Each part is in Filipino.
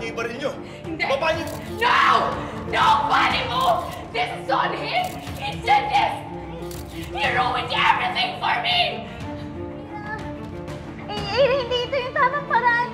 yung ibaril nyo! Hindi! Baba niyo! No! Nobody move! This is on him! He did this! He ruined everything for me! Hindi ito yung tamang paraan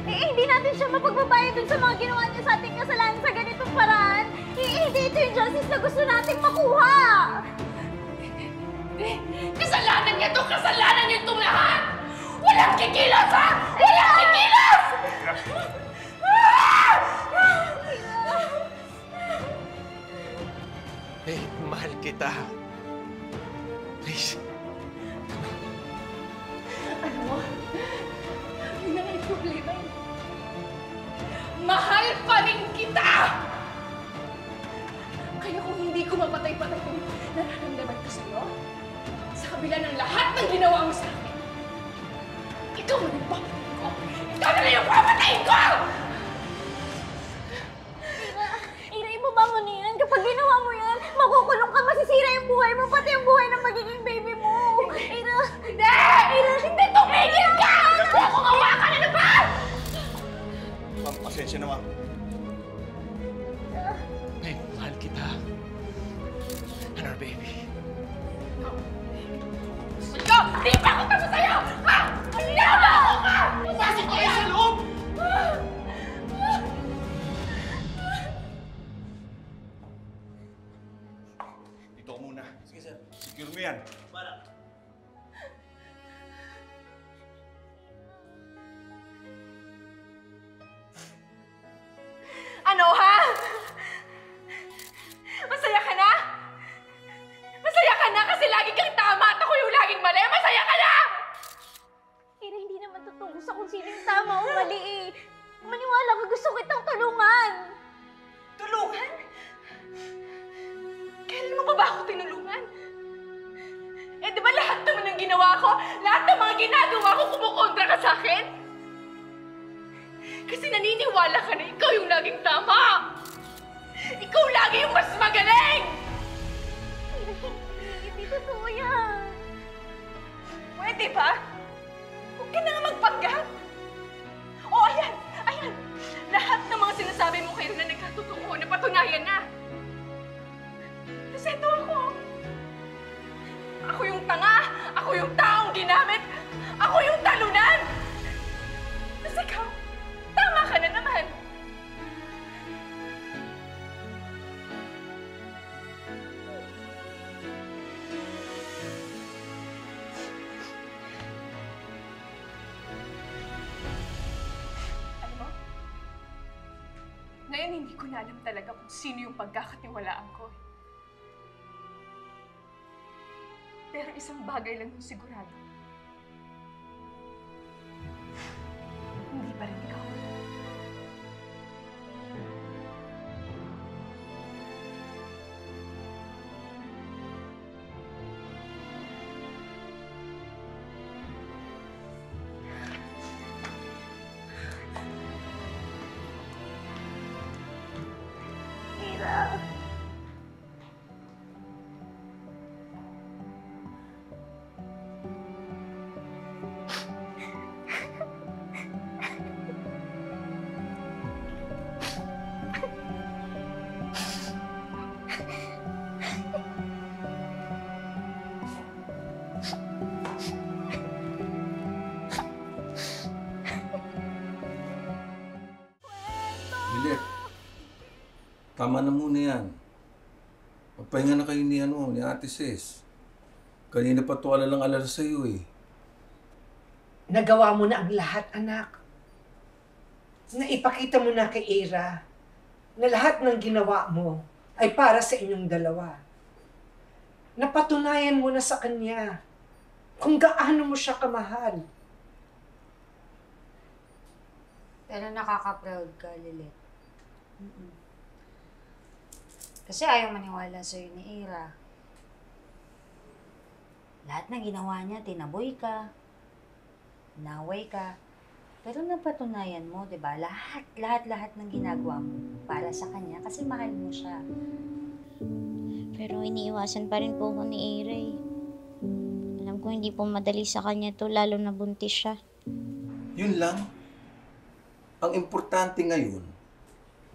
hindi natin siya mapagbabayad dun sa mga ginawa niya sa ating kasalanan sa ganitong paraan. Hindi ito yung justice na gusto nating makuha! Kasalanan niya to! Kasalanan niyo itong lahat! Walang kikilos, ha! Walang kikilos! Hey, mahal kita. Please. Ano mo? Yun ang may problema yun. Mahal pa rin kita! Kaya kung hindi ko mapatay-patay kung nararamdaman ko sa'yo, sa kabila ng lahat ng ginawa mo sa akin, ikaw na yung papatayin ko! Ikaw na yung papatayin ko! Ira, ibaba mo na yan. Kapag ginawa mo yan, makukulong ka, masisira yung buhay mo, pati yung buhay ng magiging baby mo. Ira! Hindi! Ira! Hindi! Tumigil ka! Hindi ako hawakan! Ano ba? Ma'am, pasensya na, ma'am. Hey, mahal kita. And our baby. Ikaw! Di ba ako tapos sa'yo? Ha? Niyama ako ka! Pasok kayo sa loob! Dito ko muna. Sige, sir. Secure mo yan. Para. Ano, ha? Masaya ka na? Masaya ka na kasi lagi kang tama at ako yung laging mali. Masaya ka na! Ira, hindi naman tutungkol sa kung sino yung tama o mali Maniwala ka, gusto kitang tulungan. Tulungan? Kailan mo pa ba ako tinulungan? Eh, di ba lahat naman ng ginawa ko, lahat ng mga ginagawa ko kumukontra ka sa akin? Kasi naniniwala ka na ikaw yung laging tama! Ikaw lagi yung mas magaling! Ira, hindi totoo yan. Pwede ba? Huwag ka na nga magpanggap! O, ayan! Ayan! Lahat ng mga sinasabi mo kayo na nagkatotoo, napatunayan na! Kasi ito ako! Ako yung tanga! Ako yung taong ginamit! Ako yung talunan! Kasi ikaw, tama ka na naman! Alam mo, ngayon hindi ko na alam talaga kung sino yung pagkakatiwalaan ko. Pero isang bagay lang yung sigurado. Hindi pa rin ikaw. Ira. Lilet, tama na muna yan. Magpahinga na kayo ni Ate Ses. Kanina pa to alalang-alala sa'yo eh. Nagawa mo na ang lahat, anak. Naipakita mo na kay Ira na lahat ng ginawa mo ay para sa inyong dalawa. Napatunayan mo na sa kanya kung gaano mo siya kamahal. Pero nakaka-proud ka, Lilet. Kasi ayaw maniwala sa'yo ni Ira. Lahat ng ginawa niya, tinaboy ka, naway ka. Pero napatunayan mo, di ba? Lahat ng ginagawa mo para sa kanya kasi mahal mo siya. Pero iniiwasan pa rin po ko ni Ira eh. Alam ko hindi po madali sa kanya to, lalo na buntis siya. Yun lang. Ang importante ngayon,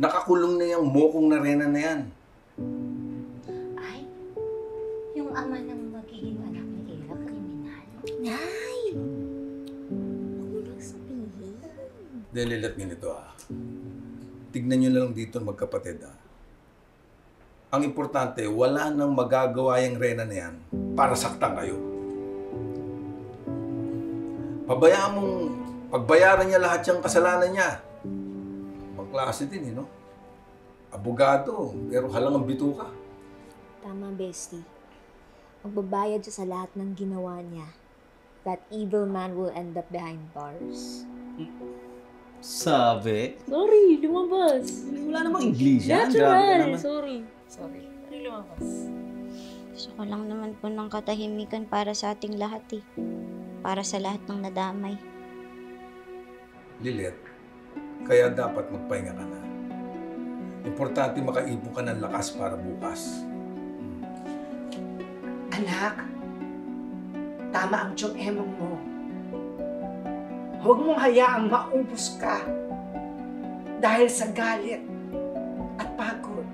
Nakakulong na yung mokong na Rena na yan. Ay, yung ama ng magiging anak ni Ira, kriminal. Nay! Huwag mo lang sabihin. Delilat ganito Tignan nyo na lang dito magkapatid Ang importante, wala nang magagawa yung Rena na yan para saktan kayo. Pabayaan mong pagbayaran niya lahat yung kasalanan niya. Pangklase din no? Abogado, pero halangang bituka. Tama, bestie. Magbabayad siya sa lahat ng ginawa niya. That evil man will end up behind bars. Sabi? Sorry, lumabas. Wala namang English yan. Grabe ka naman. Sorry. Lumabas. Gusto ko lang naman po ng katahimikan para sa ating lahat eh. Para sa lahat ng nadamay. Lilet, kaya dapat magpahinga ka na. Importante makaipon ka ng lakas para bukas. Anak, tama ang tiyong emong mo. Huwag mong hayaang maubos ka dahil sa galit at pagod.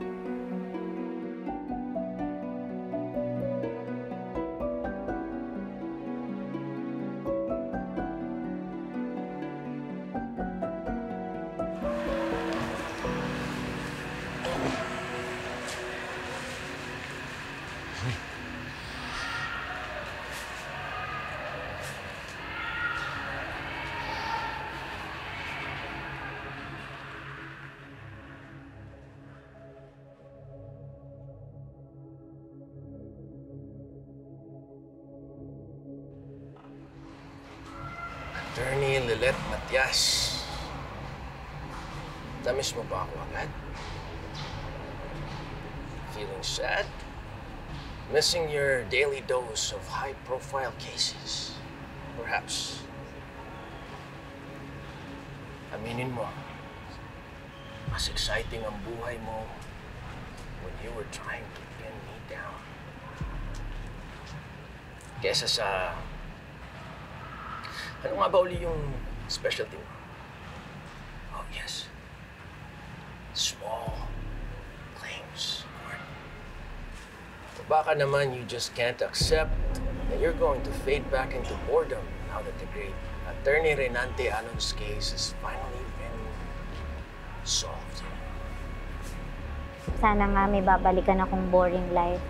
Attorney Lilet Matias. Namiss mo ba ako agad? Feeling sad? Missing your daily dose of high-profile cases? Perhaps. Aminin mo, mas exciting ang buhay mo when you were trying to pin me down. Kesa sa... Ano nga ba uli yung specialty mo? Oh, yes. Small claims court. O baka naman you just can't accept that you're going to fade back into boredom now that the great Attorney Renante Alon's case has finally been solved. Sana nga may babalikan akong boring life.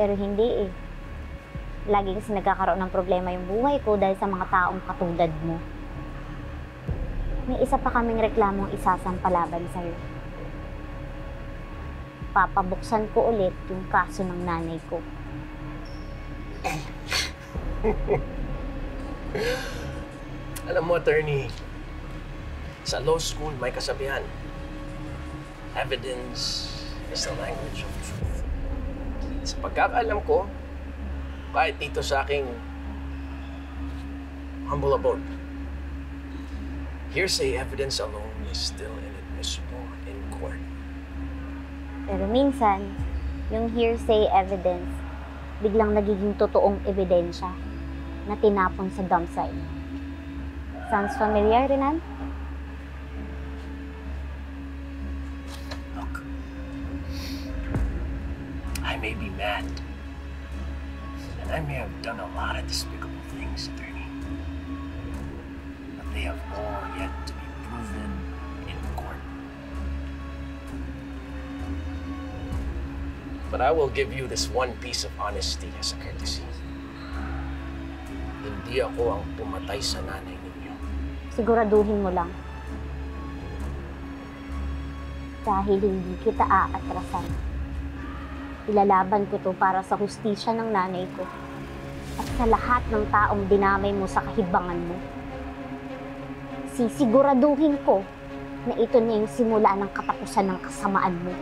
Pero hindi eh. Lagi kasi nagkakaroon ng problema yung buhay ko dahil sa mga taong katulad mo. May isa pa kaming reklamong isasampalaban sa'yo. Papabuksan ko ulit yung kaso ng nanay ko. Alam mo, attorney, sa law school may kasabihan. Evidence is the language of truth. Sa pagkakaalam ko, kahit dito sa aking humble abode, hearsay evidence alone is still inadmissible in court. Pero minsan, yung hearsay evidence, biglang nagiging totoong ebidensya na tinapon sa dump site. Sounds familiar, Renan? Look, I may be mad, and I may have done a lot of despicable things, attorney. But they have all yet to be proven in court. But I will give you this one piece of honesty as a courtesy. Hindi ako ang pumatay sa nanay ninyo. Siguraduhin mo lang. Dahil hindi kita aatrasan. Ilalaban ko to para sa hustisya ng nanay ko at sa lahat ng taong dinamay mo sa kahibangan mo. Sisiguraduhin ko na ito na yung simula ng katapusan ng kasamaan mo.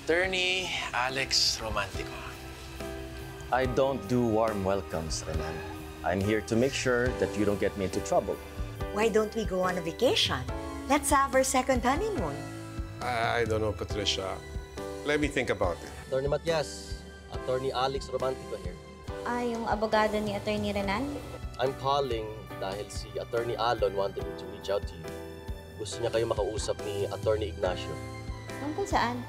Attorney Alex Romantico. I don't do warm welcomes, Renan. I'm here to make sure that you don't get me into trouble. why don't we go on a vacation? Let's have our second honeymoon. I don't know, Patricia. Let me think about it. Attorney Matias, Attorney Alex Romantico here. Yung abogado ni Attorney Renan? I'm calling dahil si Attorney Alon wanted me to reach out to you. Gusto niya kayo makausap ni Attorney Ignacio. Tungkol saan?